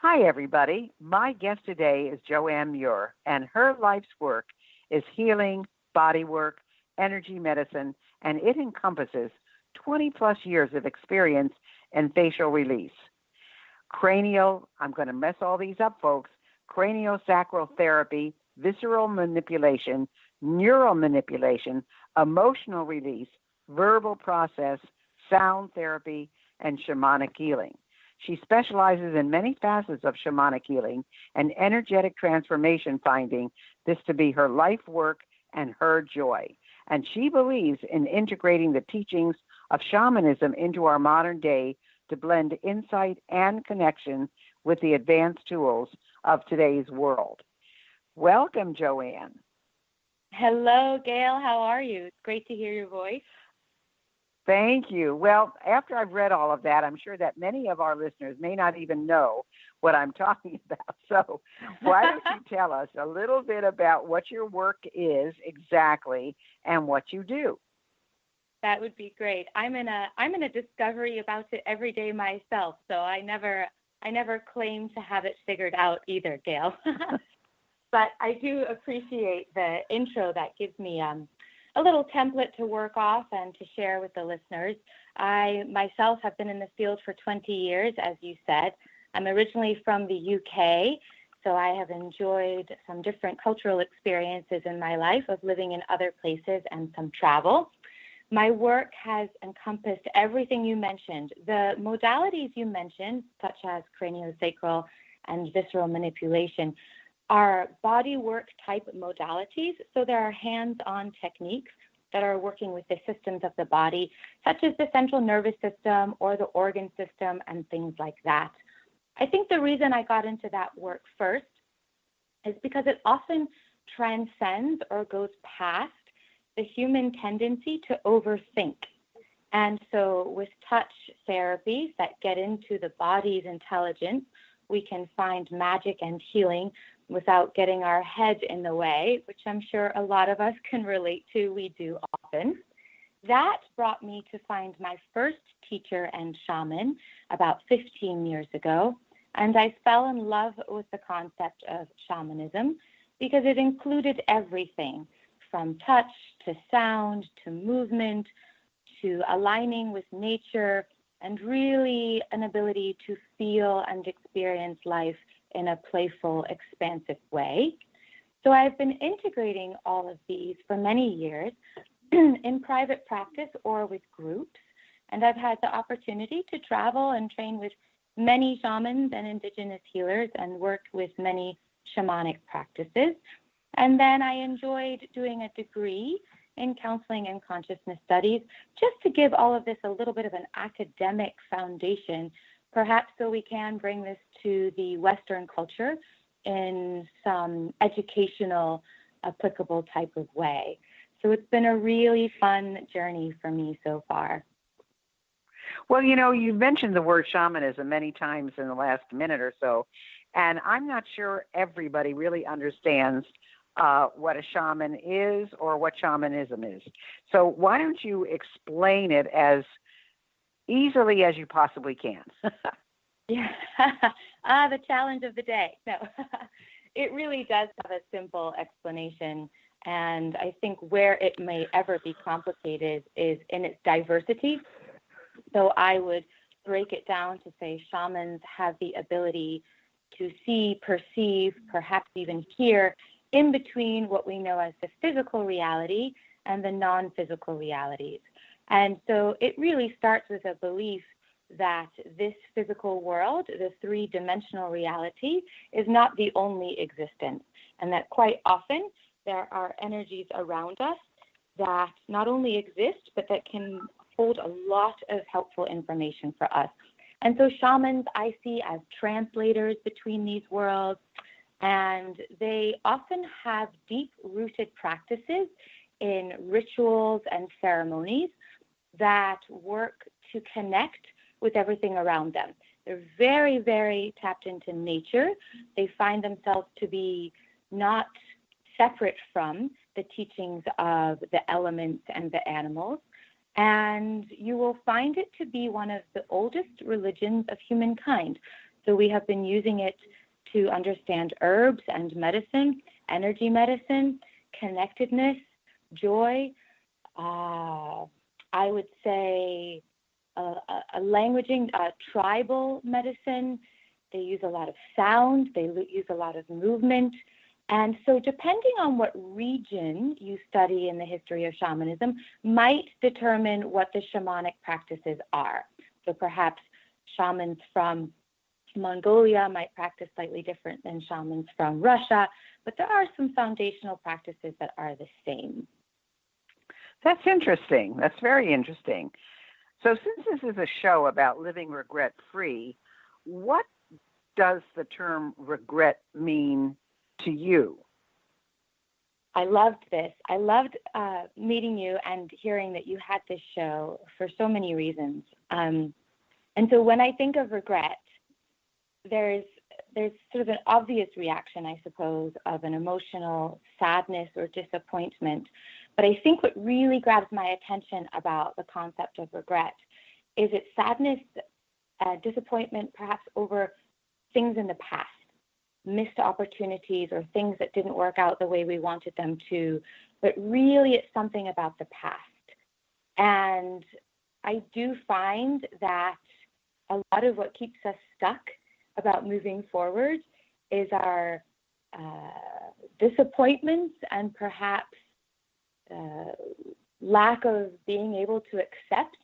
Hi, everybody. My guest today is Joanne Muir, and her life's work is healing, bodywork, energy medicine, and it encompasses 20 plus years of experience in facial release. I'm going to mess all these up, folks, craniosacral therapy, visceral manipulation, neural manipulation, emotional release, verbal process, sound therapy, and shamanic healing. She specializes in many facets of shamanic healing and energetic transformation, finding this to be her life work and her joy. And she believes in integrating the teachings of shamanism into our modern day to blend insight and connection with the advanced tools of today's world. Welcome, Joanne. Hello, Gail. How are you? It's great to hear your voice. Thank you. Well, after I've read all of that, I'm sure that many of our listeners may not even know what I'm talking about. So why don't you tell us a little bit about what your work is exactly and what you do? That would be great. I'm in a discovery about it every day myself, so I never claim to have it figured out either, Gail. But I do appreciate the intro that gives me a little template to work off and to share with the listeners. I myself have been in this field for 20 years, as you said. I'm originally from the UK, so I have enjoyed some different cultural experiences in my life of living in other places and some travel. My work has encompassed everything you mentioned. The modalities you mentioned, such as craniosacral and visceral manipulation, are body work type modalities. So there are hands-on techniques that are working with the systems of the body, such as the central nervous system or the organ system and things like that. I think the reason I got into that work first is because it often transcends or goes past the human tendency to overthink. And so with touch therapies that get into the body's intelligence, we can find magic and healing without getting our head in the way, which I'm sure a lot of us can relate to. We do often. That brought me to find my first teacher and shaman about 15 years ago, and I fell in love with the concept of shamanism because it included everything from touch to sound to movement to aligning with nature, and really an ability to feel and experience life in a playful, expansive way. So I've been integrating all of these for many years in private practice or with groups, and I've had the opportunity to travel and train with many shamans and indigenous healers and work with many shamanic practices. And then I enjoyed doing a degree in counseling and consciousness studies, just to give all of this a little bit of an academic foundation, perhaps so we can bring this to the Western culture in some educational, applicable type of way. So it's been a really fun journey for me so far. Well, you mentioned the word shamanism many times in the last minute or so, and I'm not sure everybody really understands what a shaman is or what shamanism is. So why don't you explain it as easily as you possibly can? Yeah, the challenge of the day. No, it really does have a simple explanation. And I think where it may ever be complicated is in its diversity. So I would break it down to say shamans have the ability to see, perceive, perhaps even hear in between what we know as the physical reality and the non-physical realities. And so it really starts with a belief that this physical world, the three-dimensional reality, is not the only existence, and that quite often there are energies around us that not only exist, but that can hold a lot of helpful information for us. And so shamans I see as translators between these worlds, and they often have deep-rooted practices in rituals and ceremonies that work to connect with everything around them. They're very, very tapped into nature. They find themselves to be not separate from the teachings of the elements and the animals. And you will find it to be one of the oldest religions of humankind. So we have been using it to understand herbs and medicine, energy medicine, connectedness, joy. I would say a languaging, tribal medicine. They use a lot of sound. They use a lot of movement. And so depending on what region you study in the history of shamanism might determine what the shamanic practices are. So perhaps shamans from Mongolia might practice slightly different than shamans from Russia, but there are some foundational practices that are the same. That's interesting. That's very interesting. So since this is a show about living regret-free, what does the term regret mean to you? I loved this. I loved meeting you and hearing that you had this show for so many reasons. And so when I think of regret, there's sort of an obvious reaction, I suppose, of an emotional sadness or disappointment. But I think what really grabs my attention about the concept of regret is its sadness, disappointment, perhaps over things in the past, missed opportunities or things that didn't work out the way we wanted them to. But really, it's something about the past. And I do find that a lot of what keeps us stuck about moving forward is our disappointments and perhaps lack of being able to accept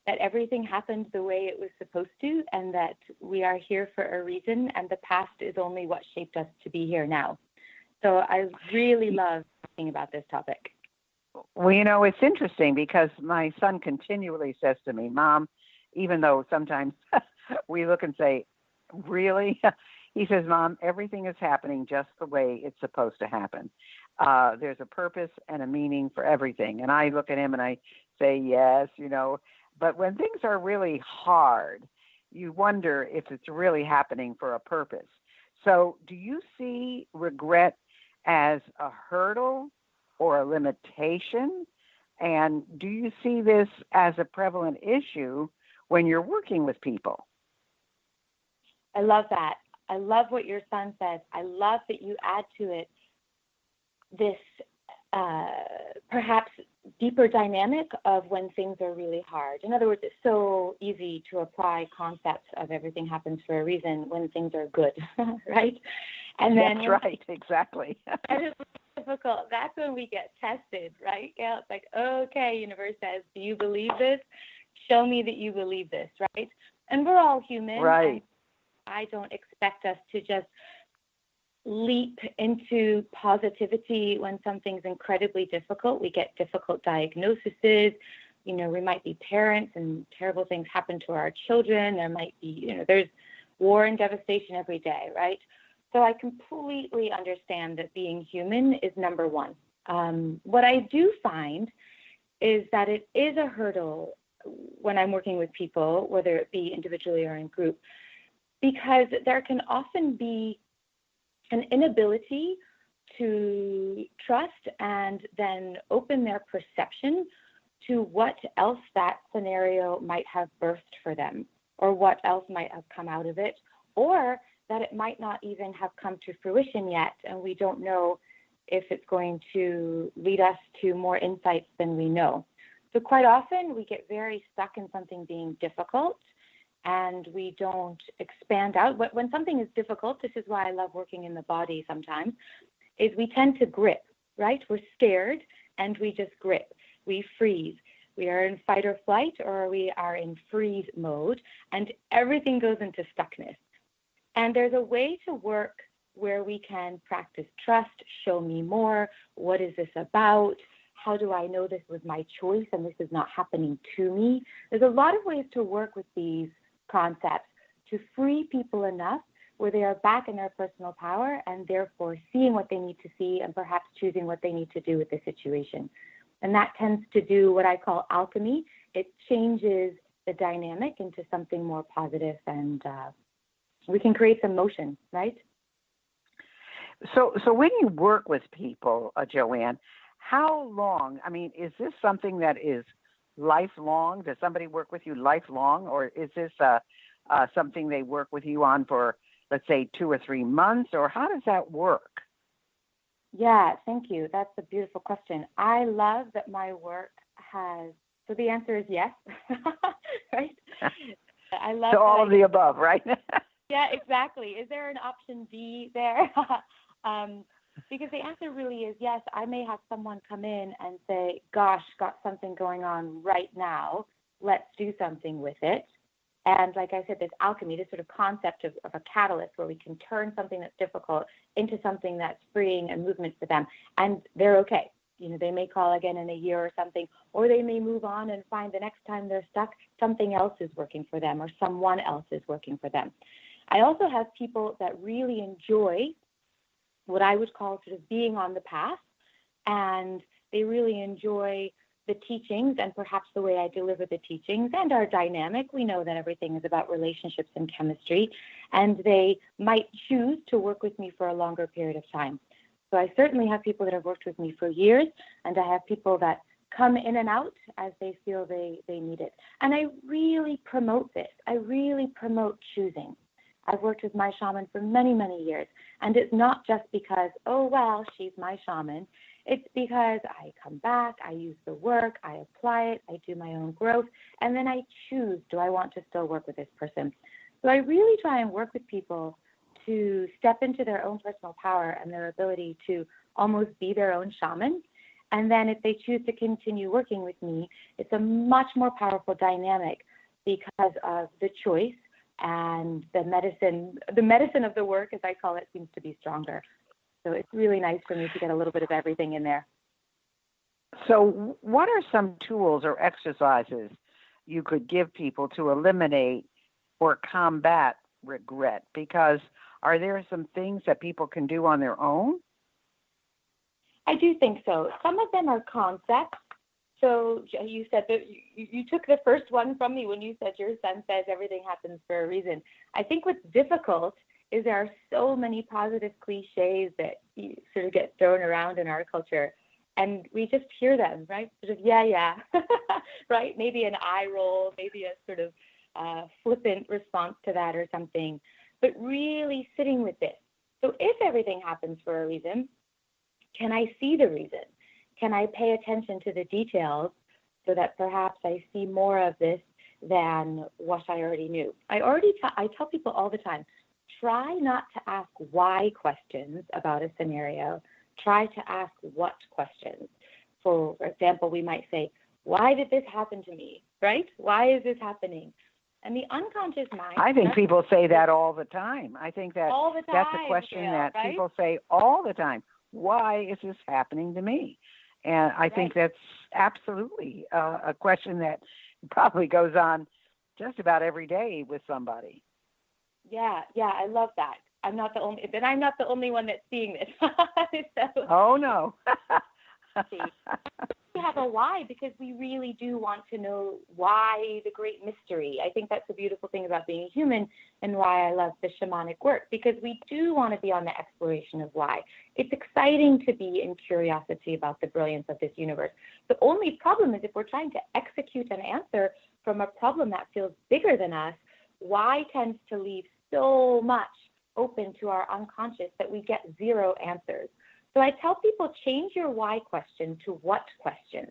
that everything happened the way it was supposed to and that we are here for a reason and the past is only what shaped us to be here now. So I really love talking about this topic. Well, you know, it's interesting because my son continually says to me, Mom, even though sometimes we look and say, really? He says, Mom, everything is happening just the way it's supposed to happen. There's a purpose and a meaning for everything. And I look at him and I say, yes, you know, but when things are really hard, you wonder if it's really happening for a purpose. So do you see regret as a hurdle or a limitation? And do you see this as a prevalent issue when you're working with people? I love that. I love what your son says. I love that you add to it this perhaps deeper dynamic of when things are really hard. In other words, it's so easy to apply concepts of everything happens for a reason when things are good, right? And then that's right, exactly. That is difficult. That's when we get tested, right? Yeah, it's like, okay, universe says, do you believe this? Show me that you believe this, right? And we're all human. Right. I don't expect us to just leap into positivity when something's incredibly difficult. We get difficult diagnoses. You know, we might be parents and terrible things happen to our children. There might be, you know, there's war and devastation every day, right? So I completely understand that being human is number one. What I do find is that it is a hurdle when I'm working with people, whether it be individually or in group, because there can often be an inability to trust and then open their perception to what else that scenario might have birthed for them, or what else might have come out of it, or that it might not even have come to fruition yet, and we don't know if it's going to lead us to more insights than we know. So quite often we get very stuck in something being difficult, and we don't expand out. When something is difficult, this is why I love working in the body sometimes, is we tend to grip, right? We're scared and we just grip. We freeze. We are in fight or flight, or we are in freeze mode, and everything goes into stuckness. And there's a way to work where we can practice trust, show me more, what is this about? How do I know this was my choice and this is not happening to me? There's a lot of ways to work with these concepts to free people enough where they are back in their personal power and therefore seeing what they need to see and perhaps choosing what they need to do with the situation. And that tends to do what I call alchemy. It changes the dynamic into something more positive, and we can create some motion, right? So when you work with people, Joanne, how long, I mean, is this something that is lifelong? Does somebody work with you lifelong, or is this something they work with you on for, let's say, 2 or 3 months, or how does that work? Yeah, thank you. That's a beautiful question. I love that my work so the answer is yes, right? I love so all of the above, right? Yeah, exactly. Is there an option B there? Because the answer really is yes. I may have someone come in and say, gosh, got something going on right now. Let's do something with it. And like I said, this alchemy, this sort of concept of a catalyst where we can turn something that's difficult into something that's freeing and movement for them. And they're okay. They may call again in a year or something, or they may move on and find the next time they're stuck, something else is working for them or someone else is working for them. I also have people that really enjoy what I would call sort of being on the path, and they really enjoy the teachings and perhaps the way I deliver the teachings and our dynamic. We know that everything is about relationships and chemistry, and they might choose to work with me for a longer period of time. So I certainly have people that have worked with me for years, and I have people that come in and out as they feel they need it. And I really promote this. I really promote choosing. I've worked with my shaman for many, many years, and it's not just because, oh, well, she's my shaman. It's because I come back, I use the work, I apply it, I do my own growth, and then I choose, do I want to still work with this person? So I really try and work with people to step into their own personal power and their ability to almost be their own shaman. And then if they choose to continue working with me, it's a much more powerful dynamic because of the choice, and the medicine of the work, as I call it, seems to be stronger. So it's really nice for me to get a little bit of everything in there. So what are some tools or exercises you could give people to eliminate or combat regret? Because are there some things that people can do on their own? I do think so. Some of them are concepts. So you said that you took the first one from me when you said your son says everything happens for a reason. I think what's difficult is there are so many positive cliches that sort of get thrown around in our culture, and we just hear them, right? Sort of, yeah, right? Maybe an eye roll, maybe a sort of flippant response to that or something, but really sitting with this. So if everything happens for a reason, can I see the reason? Can I pay attention to the details so that perhaps I see more of this than what I already knew? I tell people all the time, try not to ask why questions about a scenario. Try to ask what questions. For example, we might say, why did this happen to me, right? Why is this happening? And the unconscious mind... I think people say that all the time. I think that all the time, that's a question that right? people say all the time. Why is this happening to me? And I think that's absolutely a question that probably goes on just about every day with somebody. Yeah, I love that. I'm not the only one that's seeing this. So, oh no. We have a why because we really do want to know why, the great mystery. I think that's the beautiful thing about being a human and why I love the shamanic work, because we do want to be on the exploration of why. It's exciting to be in curiosity about the brilliance of this universe. The only problem is if we're trying to execute an answer from a problem that feels bigger than us, why tends to leave so much open to our unconscious that we get zero answers. So I tell people, change your why question to what question.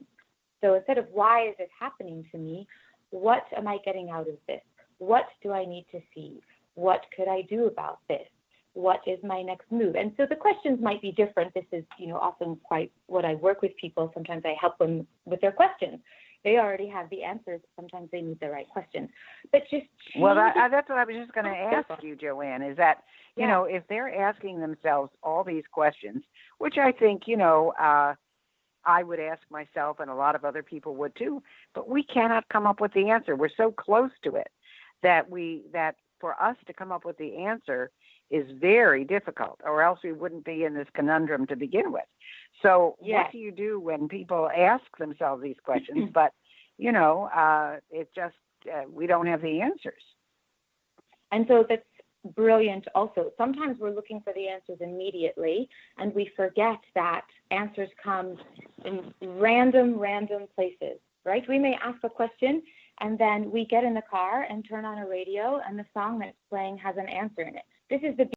So instead of why is this happening to me, what am I getting out of this? What do I need to see? What could I do about this? What is my next move? And so the questions might be different. This is, often quite what I work with people. Sometimes I help them with their questions. They already have the answers. Sometimes they need the right questions. But just that's what I was just going to ask you, Joanne, is that, if they're asking themselves all these questions, which I think, I would ask myself and a lot of other people would too, but we cannot come up with the answer. We're so close to it that for us to come up with the answer is very difficult, or else we wouldn't be in this conundrum to begin with. So what do you do when people ask themselves these questions, but, it just, we don't have the answers? And so that's brilliant also. Sometimes we're looking for the answers immediately, and we forget that answers come in random places, right? We may ask a question, And then we get in the car and turn on a radio, and the song that's playing has an answer in it. This is the